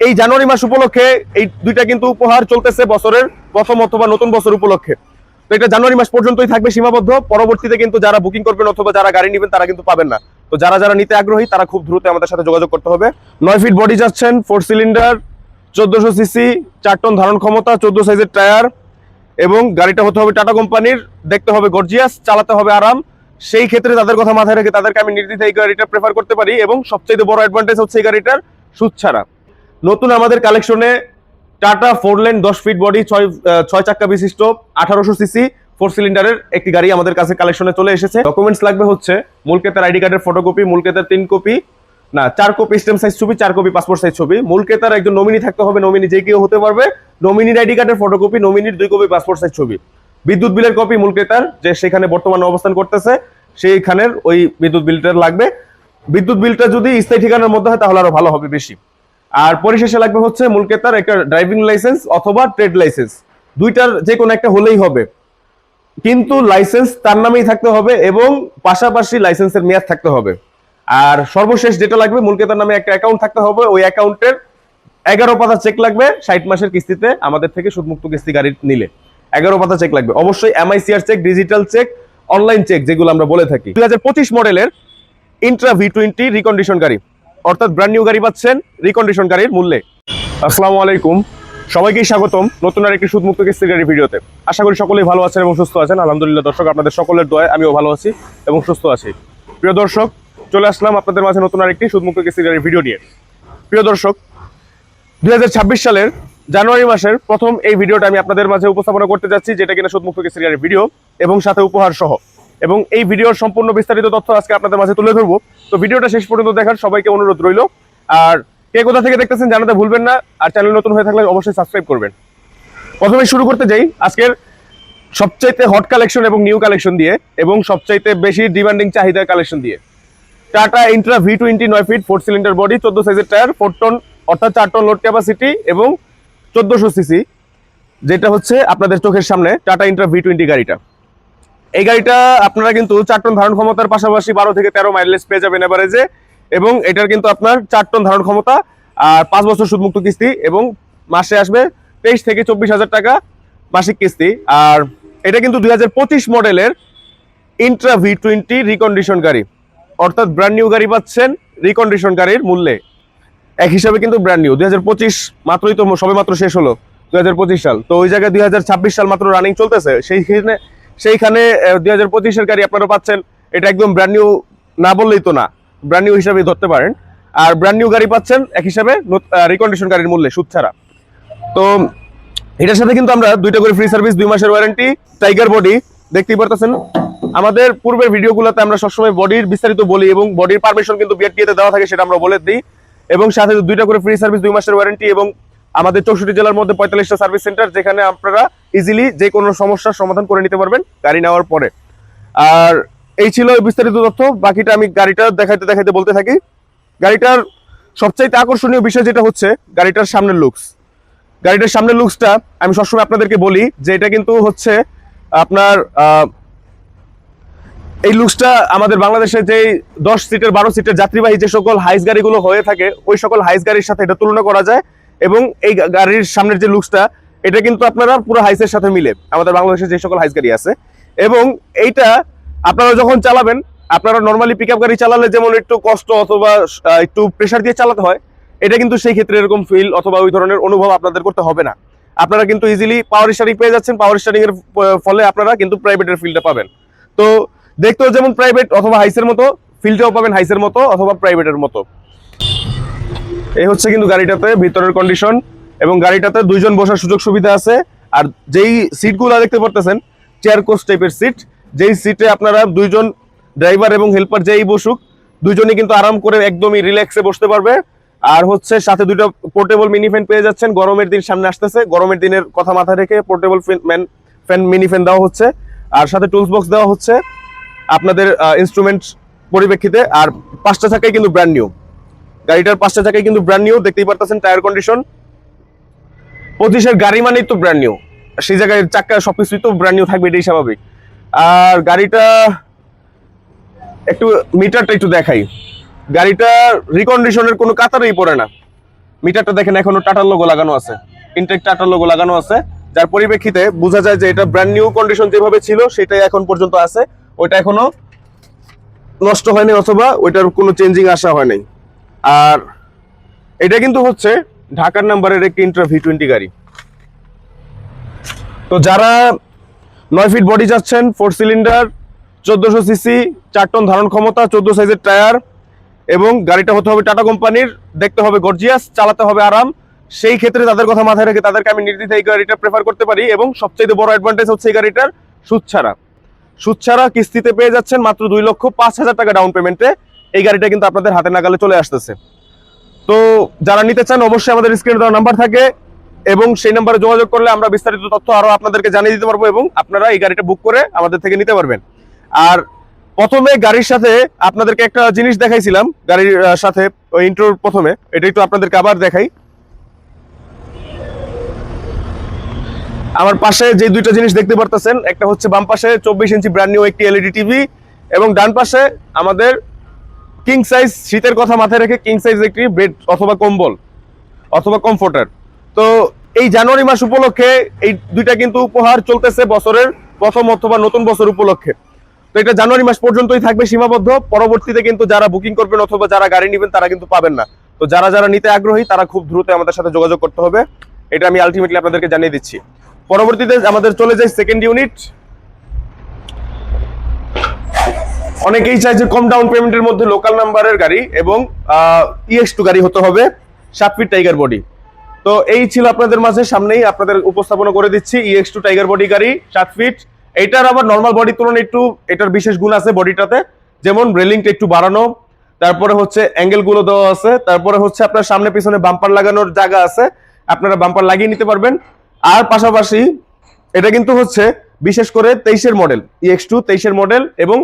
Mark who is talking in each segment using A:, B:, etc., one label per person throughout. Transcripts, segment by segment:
A: এই জানুয়ারি মাস উপলক্ষে এই দুইটা কিন্তু উপহার চলতেছে বছরের প্রথম অথবা নতুন বছর উপলক্ষে। তো এটা জানুয়ারি মাস পর্যন্তই থাকবে সীমাবদ্ধ, পরবর্তীতে কিন্তু যারা বুকিং করবেন অথবা যারা গাড়ি নেবেন তারা কিন্তু পাবেন না। তো যারা যারা নিতে আগ্রহী তারা খুব দ্রুত আমাদের সাথে যোগাযোগ করতে হবে। 9 ফিট বডি যাচ্ছেন, 4 সিলিন্ডার, 1400 সিসি, 4 টন ধারণ ক্ষমতা, 14 সাইজের টায়ার, এবং গাড়িটা হতে হবে টাটা কোম্পানির, দেখতে হবে গর্জিয়াস, চালাতে হবে আরাম। সেই ক্ষেত্রে তাদের কথা মাথায় রেখে তাদেরকে আমি নির্দ্বিধায় এই গাড়িটা প্রেফার করতে পারি। এবং সবচেয়ে বড় অ্যাডভান্টেজ হচ্ছে এই গাড়িটার সুদ ছাড়া। নতুন আমাদের কালেকশনে টাটা 4 লেন 10 ফিট বডি 6 চাক্কা বিশিষ্ট 1800 সিসি 4 সিলিন্ডারের একটি গাড়ি আমাদের কাছে কালেকশনে চলে এসেছে। ডকুমেন্টস লাগবে হচ্ছে মূল ক্রেতার আইডি কার্ডের ফটোকপি, মূল ক্রেতার 3 কপি, না 4 কপি স্ট্যাম্প সাইজ ছবি, 4 কপি পাসপোর্ট সাইজ ছবি, মূল ক্রেতার একজন নমিনি থাকতে হবে, নমিনি যে কেউ হতে পারবে, নমিনির আইডি কার্ডের ফটোকপি, নমিনির 2 কপি পাসপোর্ট সাইজ ছবি, বিদ্যুৎ বিলের কপি মূল ক্রেতার যে সেখানে বর্তমানে অবস্থান করতেছে সেইখানের ওই বিদ্যুৎ বিলটা লাগবে। বিদ্যুৎ বিলটা যদি স্থায়ী ঠিকানার মধ্যে হয় তাহলে আরো ভালো হবে বেশি। আর পরিশেষে লাগবে হচ্ছে মূল ক্রেতার একটা ড্রাইভিং লাইসেন্স অথবা ট্রেড লাইসেন্স, দুইটার যে কোনো একটা হলেই হবে, কিন্তু লাইসেন্স তার নামেই থাকতে হবে এবং পাশাপাশি লাইসেন্সের মেয়াদ থাকতে হবে। আর সর্বশেষ যেটা লাগবে মূল ক্রেতার নামে একটা অ্যাকাউন্ট থাকতে হবে, ওই অ্যাকাউন্টের 11 পাতা চেক লাগবে 60 মাসের কিস্তিতে আমাদের থেকে সুদমুক্ত কিস্তি গাড়ি নিলে 11 পাতা চেক লাগবে। অবশ্যই MICR cheque, digital cheque, online cheque যেগুলো আমরা বলে থাকি। 2025 মডেলের ইন্ট্রা V20 রিকন্ডিশন গাড়ি, অর্থাৎ ব্র্যান্ড নিউ গাড়ি পাচ্ছেন রিকন্ডিশন গাড়ির মূল্যে। আসসালামু আলাইকুম, সবাইকে স্বাগতম নতুন আর একটি সুদমুক্ত কিস্তির গাড়ি ভিডিওতে। আশা করি সকলেই ভালো আছেন এবং সুস্থ আছেন। আলহামদুলিল্লাহ দর্শক, আপনাদের সকলের দোয়ায় আমিও ভালো আছি এবং সুস্থ আছি। প্রিয় দর্শক, চলে আসলাম আপনাদের মাঝে নতুন আর একটি সুদমুক্ত কিস্তির গাড়ির ভিডিও নিয়ে। প্রিয় দর্শক, 2026 সালের জানুয়ারি মাসের প্রথম এই ভিডিওটা আমি আপনাদের মাঝে উপস্থাপনা করতে যাচ্ছি, যেটা কিনা সুদমুক্ত কিস্তির গাড়ির ভিডিও এবং সাথে উপহার সহ। এবং এই ভিডিওর সম্পূর্ণ বিস্তারিত তথ্য আজকে আপনাদের মাঝে তুলে ধরবো। তো ভিডিওটা শেষ পর্যন্ত দেখার সবাইকে অনুরোধ রইল। আর কে কোথা থেকে দেখতেছেন জানাতে ভুলবেন না, আর চ্যানেল নতুন হয়ে থাকলে অবশ্যই সাবস্ক্রাইব করবেন। প্রথমে শুরু করতে যাই আজকের সবচাইতে হট কালেকশন এবং নিউ কালেকশন দিয়ে, এবং সবচাইতে বেশি ডিমান্ডিং চাহিদার কালেকশন দিয়ে। Tata Intra V20 9 feet 4 cylinder body, 14 সাইজের টায়ার, 4 টন অর্থাৎ 4 টন লোড ক্যাপাসিটি এবং 1400 সিসি, যেটা হচ্ছে আপনাদের চোখের সামনে টাটা ইন্ট্রা V20 গাড়িটা। এই গাড়িটা আপনারা কিন্তু 4 টন ধারণ ক্ষমতার পাশাপাশি 12 থেকে 13 মাইলেজ পেয়ে যাবেন এভারেজে, এবং এটার কিন্তু আপনার 4 টন ধারণ ক্ষমতা আর 5 বছর সুদমুক্ত কিস্তি, এবং মাসে আসবে 23 থেকে 24,000 টাকা মাসিক কিস্তি। আর এটা কিন্তু 2025 মডেলের ইন্ট্রা V20 রিকন্ডিশন গাড়ি, অর্থাৎ ব্র্যান্ড নিউ গাড়ি পাচ্ছেন রিকন্ডিশন গাড়ির মূল্যে। এক হিসাবে কিন্তু ব্র্যান্ড নিউ, 2025 মাত্রই তো সবে মাত্র শেষ হলো 2025 সাল, তো ওই জায়গায় 2026 সাল মাত্র রানিং চলতেছে, সেইখানে 2025-এর গাড়ি আপনারা পাচ্ছেন। এটা একদম ব্র্যান্ড নিউ না বললেই তো না, ব্র্যান্ড নিউ হিসাবে ধরতে পারেন। আর ব্র্যান্ড নিউ গাড়ি পাচ্ছেন এক হিসাবে রিকন্ডিশন গাড়ির মূল্যে সুদ ছাড়া। তো এটার সাথে কিন্তু আমরা 2টা করে ফ্রি সার্ভিস, 2 মাসের ওয়ারেন্টি, টাইগার বডি দেখতেই পারতেছেন। আমাদের পূর্বের ভিডিওগুলোতে আমরা সবসময় বডির বিস্তারিত বলি এবং বডির পারমিশন কিন্তু বিআরটিএতে দেওয়া থাকে, সেটা আমরা বলে দিই। এবং সাথে 2টা করে ফ্রি সার্ভিস, 2 মাসের ওয়ারেন্টি, এবং আমাদের 64 জেলার মধ্যে 45টা সার্ভিস সেন্টার, যেখানে আপনারা ইজিলি যে কোনো সমস্যার সমাধান করে নিতে পারবেন গাড়ি নেওয়ার পরে। আর এই ছিল বিস্তারিত তথ্য, বাকিটা আমি গাড়িটা দেখাইতে দেখাইতে বলতে থাকি। গাড়িটার সবচাইতে আকর্ষণীয় বিষয় যেটা হচ্ছে গাড়িটার সামনের লুকস। গাড়িটার সামনের লুকসটা আমি সবসময় আপনাদেরকে বলি যে এটা কিন্তু হচ্ছে আপনার এই লুকসটা আমাদের বাংলাদেশে যে 10 সিটের 12 সিটের যাত্রীবাহী যে সকল হাইস গাড়িগুলো হয়ে থাকে ওই সকল হাইস গাড়ির সাথে এটা তুলনা করা যায়। এবং এই গাড়ির সামনের যে লুকসটা এটা কিন্তু আপনারা পুরো হাইসের সাথে মিলে আমাদের বাংলাদেশে যে সকল হাইস গাড়ি আছে। এবং এইটা আপনারা যখন চালাবেন, আপনারা নর্মালি পিকআপ গাড়ি চালালে যেমন একটু কষ্ট অথবা একটু প্রেসার দিয়ে চালাতে হয়, এটা কিন্তু সেই ক্ষেত্রে এরকম ফিল অথবা ওই ধরনের অনুভব আপনাদের করতে হবে না। আপনারা কিন্তু ইজিলি পাওয়ার স্টারিং পেয়ে যাচ্ছেন, পাওয়ার স্টারিং এর ফলে আপনারা কিন্তু প্রাইভেটের ফিলটা পাবেন। তো দেখতেও যেমন প্রাইভেট অথবা হাইসের মতো, ফিলটাও পাবেন হাইসের মতো অথবা প্রাইভেটের মতো। এই হচ্ছে কিন্তু গাড়িটাতে ভিতরের কন্ডিশন, এবং গাড়িটাতে 2 জন বসার সুযোগ সুবিধা আছে। আর যেই সিটগুলো দেখতে পারতেছেন চেয়ার কোচ টাইপের সিট, যেই সিটে আপনারা 2 জন ড্রাইভার এবং হেল্পার যেই বসুক 2 জনই কিন্তু আরাম করে একদমই রিল্যাক্সে বসতে পারবে। আর হচ্ছে সাথে 2টা পোর্টেবল মিনি ফ্যান পেয়ে যাচ্ছেন, গরমের দিন সামনে আসতেছে, গরমের দিনের কথা মাথায় রেখে পোর্টেবল ফ্যান মিনি ফ্যান দেওয়া হচ্ছে। আর সাথে টুলস বক্স দেওয়া হচ্ছে আপনাদের ইনস্ট্রুমেন্ট পরিপ্রেক্ষিতে। আর 5টা চাকাই কিন্তু ব্র্যান্ড নিউ, গাড়িটার 5টা চাকাই কিন্তু ব্র্যান্ড নিউ, দেখতেই পারতেছেন টায়ার কন্ডিশন। 25-এর গাড়ি মানেই তো ব্র্যান্ড নিউ, সেই জায়গায় চাকা সবকিছুই তো ব্র্যান্ড নিউ থাকবে, এটাই স্বাভাবিক। আর গাড়িটা একটু মিটারটা একটু দেখাই, গাড়িটা রিকন্ডিশনের কোনো কাতারেই পড়ে না, মিটারটা দেখেন এখনো টাটার লোগো লাগানো আছে, ইনটেক টাটার লোগো লাগানো আছে, যার পরিপ্রেক্ষিতে বোঝা যায় যে এটা ব্র্যান্ড নিউ কন্ডিশন যেভাবে ছিল সেটাই এখন পর্যন্ত আছে, ওইটা এখনো নষ্ট হয়নি অথবা ওইটার কোনো চেঞ্জিং আসা হয় নাই। আর এটা কিন্তু হচ্ছে ঢাকার নাম্বারের একটি ইন্ট্রা V20 গাড়ি। তো যারা 9 ফিট বডি যাচ্ছেন, 4 সিলিন্ডার, 1400 সিসি, 4 টন ধারণ ক্ষমতা, 14 সাইজের টায়ার, এবং গাড়িটা হতে হবে টাটা কোম্পানির, দেখতে হবে গর্জিয়াস, চালাতে হবে আরাম, সেই ক্ষেত্রে তাদের কথা মাথায় রেখে তাদেরকে আমি নির্দ্বিধায় এই গাড়িটা প্রেফার করতে পারি। এবং সবচেয়ে বড় অ্যাডভান্টেজ হচ্ছে এই গাড়িটার সুদ ছাড়া কিস্তিতে পেয়ে যাচ্ছেন মাত্র 2,05,000 টাকা ডাউন পেমেন্টে। এই গাড়িটা কিন্তু আপনাদের হাতে নাগালে চলে আসতেছে। তো যারা নিতে চান অবশ্যই আমাদের স্ক্রিনে দেওয়া নাম্বার থাকে এবং সেই নাম্বারে যোগাযোগ করলে আমরা বিস্তারিত তথ্য আরো আপনাদেরকে জানিয়ে দিতে পারবো এবং আপনারা এই গাড়িটা বুক করে আমাদের থেকে নিতে পারবেন। আর প্রথমে গাড়ির সাথে আপনাদেরকে একটা জিনিস দেখাইছিলাম, গাড়ির সাথে ওই ইন্ট্রোর প্রথমে, এটা একটু আপনাদেরকে আবার দেখাই। আমার পাশে যে দুইটা জিনিস দেখতে পারতেছেন, একটা হচ্ছে বাম পাশে 24 ইঞ্চি ব্র্যান্ড নিউ একটি এলইডি টিভি এবং ডান পাশে আমাদের কিং সাইজ, শীতের কথা মাথায় রেখে কিং সাইজ একটি বেড অথবা কম্বল অথবা কমফোর্টার। তো এই জানুয়ারি মাস উপলক্ষে এই দুইটা কিন্তু উপহার চলতেছে বছরের প্রথম অথবা নতুন বছর উপলক্ষে। তো এটা জানুয়ারি মাস পর্যন্তই থাকবে সীমাবদ্ধ, পরবর্তীতে কিন্তু যারা বুকিং করবেন অথবা যারা গাড়ি নেবেন তারা কিন্তু পাবেন না। তো যারা যারা নিতে আগ্রহী তারা খুব দ্রুত আমাদের সাথে যোগাযোগ করতে হবে, এটা আমি আলটিমেটলি আপনাদেরকে জানিয়ে দিচ্ছি। পরবর্তীতে আমাদের চলে যায় সেকেন্ড ইউনিট। অনেকেই চাই যে কম ডাউন পেমেন্টের মধ্যে লোকাল নাম্বারের গাড়ি এবং EX2 গাড়ি হতে হবে, 7 ফিট টাইগার বডি। তো এই ছিল আপনাদের মাঝে, সামনেই আপনাদের উপস্থাপনা করে দিচ্ছি EX2 টাইগার বডি গাড়ি 7 ফিট। এইটার আবার নর্মাল বডির তুলনায় একটু এটার বিশেষ গুণ আছে বডিটাতে, যেমন রেলিংটা একটু বাড়ানো, তারপরে হচ্ছে অ্যাঙ্গেল গুলো দেওয়া আছে, তারপরে হচ্ছে আপনার সামনে পিছনে বাম্পার লাগানোর জায়গা আছে, আপনারা বাম্পার লাগিয়ে নিতে পারবেন। আর পাশাপাশি এটা কিন্তু হচ্ছে বিশেষ করে 23-এর মডেল, EX2 23-এর মডেল, এবং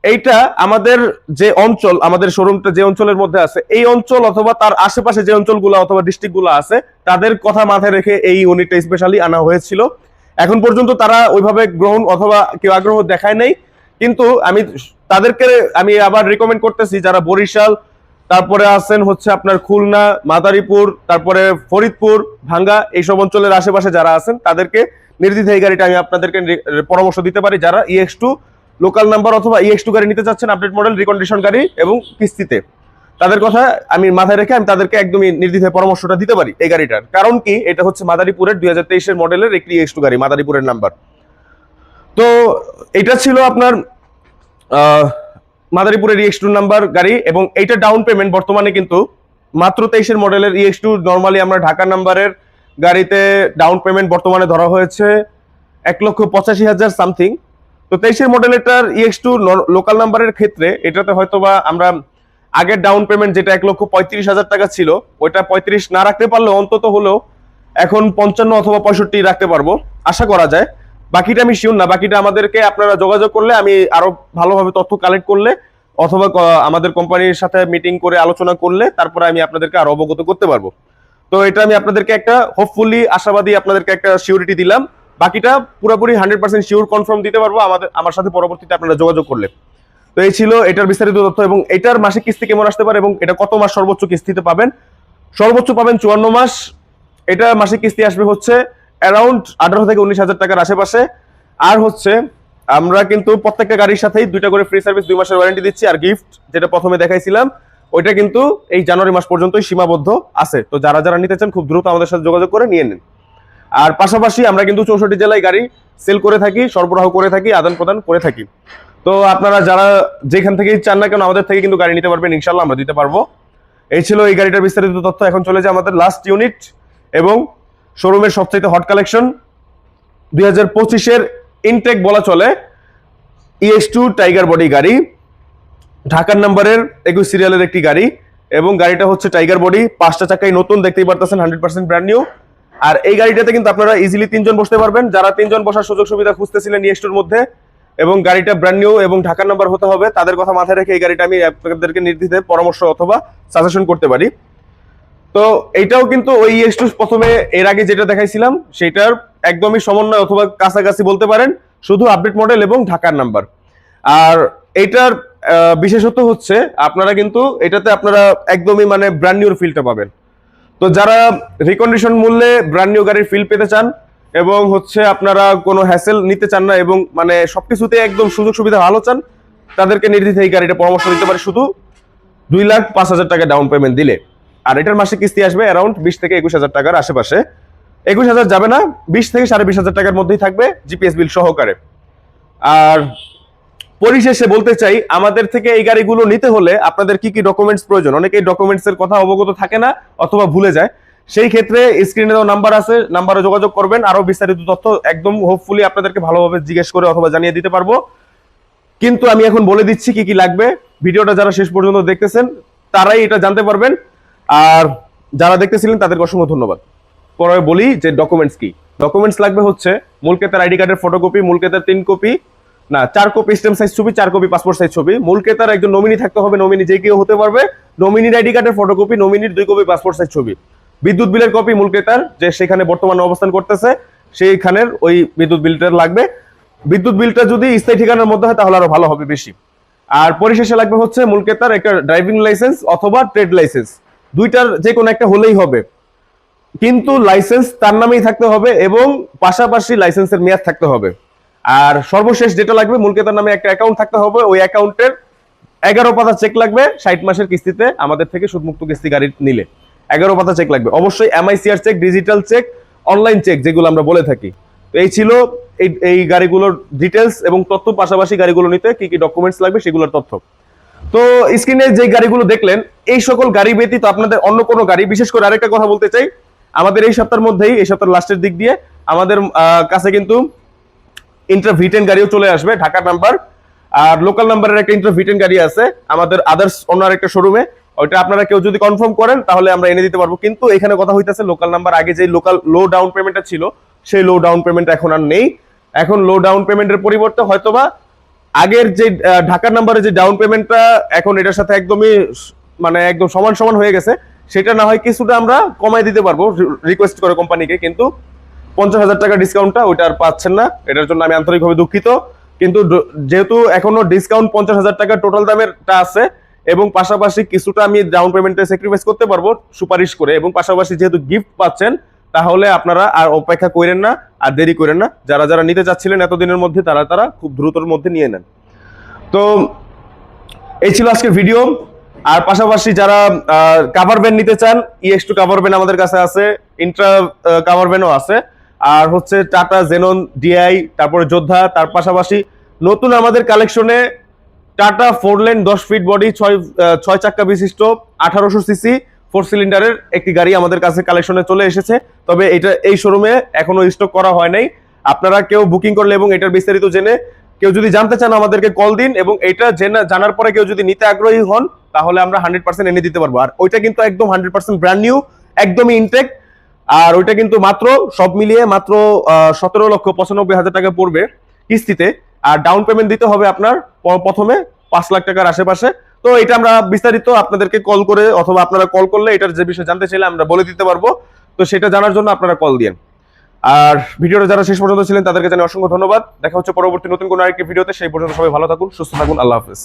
A: এইটা আমাদের যে অঞ্চল, আমাদের শোরুমটা যে অঞ্চলের মধ্যে আছে, এই অঞ্চল অথবা তার আশেপাশে যে অঞ্চলগুলো অথবা ডিস্ট্রিক্টগুলো আছে তাদের কথা মাথায় রেখে এই ইউনিটটা স্পেশালি আনা হয়েছিল। এখন পর্যন্ত তারা ওইভাবে গ্রহণ অথবা কেউ আগ্রহ দেখায় নাই, কিন্তু তাদেরকে আমি আবার রিকমেন্ড করতেছি যারা বরিশাল, তারপরে আছেন হচ্ছে আপনার খুলনা, মাদারীপুর, তারপরে ফরিদপুর, ভাঙ্গা, এইসব অঞ্চলের আশেপাশে যারা আছেন তাদেরকে নির্দ্বিধায় এই গাড়িটা আমি আপনাদেরকে পরামর্শ দিতে পারি। যারা EX2 লোকাল নাম্বার অথবা EX2 গাড়ি নিতে চাচ্ছেন, আপডেট মডেল, রিকন্ডিশন গাড়ি এবং কিস্তিতে, তাদের কথা আমি মাথায় রেখে আমি তাদেরকে একদমই নির্দ্বিধায় পরামর্শটা দিতে পারি এই গাড়িটার। কারণ কি, এটা হচ্ছে মাদারীপুরের 2023-এর মডেলের একটি EX2 গাড়ি, মাদারীপুরের নাম্বার। তো এটা ছিল আপনার মাদারীপুরের EX2 নাম্বার গাড়ি, এবং এইটা ডাউন পেমেন্ট বর্তমানে কিন্তু মাত্র 23-এর মডেলের EX2, নর্মালি আমরা ঢাকা নাম্বারের গাড়িতে ডাউন পেমেন্ট বর্তমানে ধরা হয়েছে 1,85,000 সামথিং। তো 23-এর মডেলটার EX2 লোকাল নাম্বারের ক্ষেত্রে এটাতে হয়তোবা আমরা আগের ডাউন পেমেন্ট যেটা 1,35,000 টাকা ছিল, ওইটা 35 না রাখতে পারলেও অন্তত হলেও এখন 55 অথবা 65 রাখতে পারবো, আশা করা যায়। বাকিটা আমি শিওর না, বাকিটা আমাদেরকে আপনারা যোগাযোগ করলে, আমি আরো ভালোভাবে তথ্য কালেক্ট করলে অথবা আমাদের কোম্পানির সাথে মিটিং করে আলোচনা করলে তারপরে আমি আপনাদেরকে আরো অবগত করতে পারবো। তো এটা আমি আপনাদেরকে একটা হোপফুলি আশাবাদী আপনাদেরকে একটা সিউরিটি দিলাম, বাকিটা পুরোপুরি 100% শিওর কনফার্ম দিতে পারবো আমার সাথে পরবর্তীতে আপনারা যোগাযোগ করলে। তো এই ছিল এটার বিস্তারিত তথ্য, এবং এটার মাসিক কিস্তি কেমন আসতে পারে এবং এটা কত মাস সর্বোচ্চ কিস্তিতে পাবেন। সর্বোচ্চ পাবেন 54 মাস। এটা মাসিক কিস্তি আসবে হচ্ছে অ্যারাউন্ড 18 থেকে 19,000 টাকার আশেপাশে। আর হচ্ছে আমরা কিন্তু প্রত্যেকটা গাড়ির সাথেই 2টা করে ফ্রি সার্ভিস, 2 মাসের ওয়ারেন্টি দিচ্ছি। আর গিফট যেটা প্রথমে দেখাইছিলাম ওইটা কিন্তু এই জানুয়ারি মাস পর্যন্তই সীমাবদ্ধ আছে। তো যারা যারা নিতে চান খুব দ্রুত আমাদের সাথে যোগাযোগ করে নিয়ে নিন। আর পাশাপাশি আমরা কিন্তু 64 জেলায় গাড়ি সেল করে থাকি, সরবরাহ করে থাকি, আদান প্রদান করে থাকি। তো আপনারা যারা যেখান থেকেই চান না কেন আমাদের থেকে কিন্তু গাড়ি নিতে পারবেন, ইনশাল্লাহ আমরা দিতে পারবো। এই ছিল এই গাড়িটার বিস্তারিত তথ্য। এখন চলে যায় আমাদের লাস্ট ইউনিট এবং শোরুমের সবচেয়ে হট কালেকশন, 2025-এর ইনটেক বলা চলে EX2 টাইগার বডি গাড়ি, ঢাকার নাম্বারের 21 সিরিয়ালের একটি গাড়ি, এবং গাড়িটা হচ্ছে টাইগার বডি, 5টা চাকাই নতুন, দেখতেই পারতেছেন 100% ব্র্যান্ড নিউ। আর এই গাড়িটাতে কিন্তু আপনারা ইজিলি 3 জন বসতে পারবেন, যারা 3 জন বসার সুযোগ সুবিধা খুঁজতেছিলেন EX2-র মধ্যে, এবং গাড়িটা ব্র্যান্ড নিউ এবং ঢাকার নাম্বার হতে হবে, তাদের কথা মাথায় রেখে এই গাড়িটা আমি আপনাদেরকে নির্দ্বিধায় পরামর্শ অথবা সাজেশন করতে পারি। তো এইটাও কিন্তু ওই EX2 প্রথমে এর আগে যেটা দেখাইছিলাম সেটার একদমই সমন্বয় অথবা কাছাকাছি বলতে পারেন, শুধু আপডেট মডেল এবং ঢাকার নাম্বার। আর এইটার বিশেষত্ব হচ্ছে আপনারা কিন্তু এটাতে আপনারা একদমই মানে ব্র্যান্ড নিউর ফিলটা পাবেন। তো যারা রিকন্ডিশন মূল্যে ব্র্যান্ড নিউ গাড়ির ফিল পেতে চান এবং হচ্ছে আপনারা কোনো হ্যাসেল নিতে চান না এবং মানে সবকিছুতে একদম সুযোগ সুবিধা ভালো চান, তাদেরকে নির্দ্বিধায় এই গাড়িটা পরামর্শ দিতে পারে শুধু 2,05,000 টাকা ডাউন পেমেন্ট দিলে। আর এটার মাসে কিস্তি আসবে অ্যারাউন্ড 20 থেকে 21,000 টাকার আশেপাশে। 21,000 যাবে না, 20 থেকে 20,500 টাকার মধ্যেই থাকবে জিপিএস বিল সহকারে। আর পরিশেষে বলতে চাই, আমাদের থেকে এই গাড়িগুলো নিতে হলে আপনাদের কি কি ডকুমেন্টস প্রয়োজন, অনেকেই ডকুমেন্টস এর কথা অবগত থাকে না অথবা ভুলে যায়। সেই ক্ষেত্রে স্ক্রিনে দেওয়া নাম্বার আছে, নাম্বারে যোগাযোগ করবেন, আরো বিস্তারিত তথ্য একদম হোপফুলি আপনাদেরকে ভালোভাবে জিজ্ঞেস করে অথবা জানিয়ে দিতে পারবো। কিন্তু আমি এখন বলে দিচ্ছি কি কি লাগবে। ভিডিওটা যারা শেষ পর্যন্ত দেখতেছেন তারাই এটা জানতে পারবেন, আর যারা দেখতেছিলেন তাদেরকে অসংখ্য ধন্যবাদ। পরে বলি যে ডকুমেন্টস কি। ডকুমেন্টস লাগবে হচ্ছে মূল ক্রেতার আইডি কার্ডের ফটোকপি, মূল ক্রেতার 3 কপি না 4 কপি স্ট্যাম্প সাইজ ছবি, 4 কপি পাসপোর্ট সাইজ ছবি। মূল ক্রেতার একজন নমিনি থাকতে হবে, নমিনি যে কেউ হতে পারবে। নমিনির আইডি কার্ডের ফটোকপি, নমিনির 2 কপি পাসপোর্ট সাইজ ছবি। বিদ্যুৎ বিলের কপি মূল ক্রেতার যে সেখানে বর্তমানে অবস্থান করতেছে সেইখানের ওই বিদ্যুৎ বিলটার লাগবে। বিদ্যুৎ বিলটা যদি স্থায়ী ঠিকানার মধ্যে হয় তাহলে আরো ভালো হবে বেশি। আর পরিশেষে লাগবে হচ্ছে মূল ক্রেতার একটা ড্রাইভিং লাইসেন্স অথবা ট্রেড লাইসেন্স, দুইটার যে কোনো একটা হলেই হবে, কিন্তু লাইসেন্স তার নামেই থাকতে হবে এবং পাশাপাশি লাইসেন্সের মেয়াদ থাকতে হবে। আর সর্বশেষ যেটা লাগবে, মূল ক্রেতার নামে একটা অ্যাকাউন্ট থাকতে হবে, ওই অ্যাকাউন্টের 11 পাতা চেক লাগবে 60 মাসের কিস্তিতে আমাদের থেকে সুদমুক্ত কিস্তি গাড়ি নিলে 11 পাতা চেক লাগবে। অবশ্যই MICR cheque, digital cheque, online cheque যেগুলো আমরা বলে থাকি। তো এই ছিল এই গাড়িগুলোর ডিটেলস এবং তথ্য, পাশাপাশি গাড়িগুলো নিতে কি কি ডকুমেন্টস লাগবে সেগুলোর তথ্য। তো স্ক্রিনে যে গাড়িগুলো দেখলেন এই সকল গাড়ি ব্যতীত আপনাদের অন্য কোনো গাড়ি, বিশেষ করে আরেকটা কথা বলতে চাই, আমাদের এই সপ্তাহের মধ্যেই, এই সপ্তাহের লাস্টের দিক দিয়ে আমাদের কাছে কিন্তু ইন্ট্রা V10 গাড়িও চলে আসবে ঢাকার নাম্বার, আর লোকাল নাম্বারের একটা ইন্ট্রা V10 গাড়ি আছে আমাদের আদার্স অন্য একটা শোরুমে। ওইটা আপনারা কেউ যদি কনফার্ম করেন তাহলে আমরা এনে দিতে পারবো। কিন্তু এখানে কথা হইতেছে লোকাল নাম্বার, আগে যে লোকাল লো ডাউন পেমেন্টটা ছিল সেই লো ডাউন পেমেন্ট এখন আর নেই। এখন লো ডাউন পেমেন্টের পরিবর্তে হয়তোবা আগের যে ঢাকার নাম্বারে যে ডাউন পেমেন্টটা এখন এটার সাথে একদমই মানে একদম সমান সমান হয়ে গেছে, সেটা না হয় কিছুটা আমরা কমাই দিতে পারবো রিকোয়েস্ট করে কোম্পানিকে। কিন্তু 50,000 টাকা ডিসকাউন্টটা ওইটা আর পাচ্ছেন না, এটার জন্য আমি আন্তরিকভাবে দুঃখিত। কিন্তু যেহেতু এখনো ডিসকাউন্ট 50,000 টাকা টোটাল দামেরটা আছে এবং পাশাপাশি কিছুটা আমি ডাউন পেমেন্টে স্যাক্রিফাইস করতে পারবো সুপারিশ করে, এবং পাশাপাশি যেহেতু গিফট পাচ্ছেন, তাহলে আপনারা আর অপেক্ষা করেন না, আর দেরি করেন না। যারা যারা নিতে চাচ্ছিলেন এতদিনের মধ্যে তারা খুব দ্রুতর মধ্যে নিয়ে নেন। তো এই ছিল আজকের ভিডিও। আর পাশাপাশি যারা কাভার ভ্যান নিতে চান, EX2 কাভার ভ্যান আমাদের কাছে আছে, ইন্ট্রা কাভার ভ্যানও আছে, আর হচ্ছে টাটা জেনন ডিআই, তারপরে যোদ্ধা। তার পাশাপাশি নতুন আমাদের কালেকশনে টাটা 4 লেন 10 ফিট বডি 6 চাক্কা বিশিষ্ট 1800 সিসি 4 সিলিন্ডারের একটি গাড়ি আমাদের কাছে কালেকশনে চলে এসেছে। তবে এটা এই শোরুমে এখনো স্টক করা হয় নাই। আপনারা কেউ বুকিং করলে এবং এটার বিস্তারিত জেনে কেউ যদি জানতে চান আমাদেরকে কল দিন, এবং এটা জানার পরে কেউ যদি নিতে আগ্রহী হন তাহলে আমরা 100% এনে দিতে পারবো। আর ওইটা কিন্তু একদম 100% ব্র্যান্ড নিউ, একদমই ইনটেক। আর ওইটা কিন্তু মাত্র সব মিলিয়ে মাত্র 17,95,000 টাকা পড়বে কিস্তিতে। আর ডাউন পেমেন্ট দিতে হবে আপনার প্রথমে 5 লাখ টাকার আশেপাশে। তো এটা আমরা বিস্তারিত আপনাদেরকে কল করে অথবা আপনারা কল করলে এটার যে বিষয় জানতে চাইলে আমরা বলে দিতে পারবো। তো সেটা জানার জন্য আপনারা কল দিন। আর ভিডিওটা যারা শেষ পর্যন্ত ছিলেন তাদেরকে জানাই অসংখ্য ধন্যবাদ। দেখা হচ্ছে পরবর্তী নতুন কোনো আরেকটি ভিডিওতে। সেই পর্যন্ত সবাই ভালো থাকুন, সুস্থ থাকুন। আল্লাহ হাফেজ।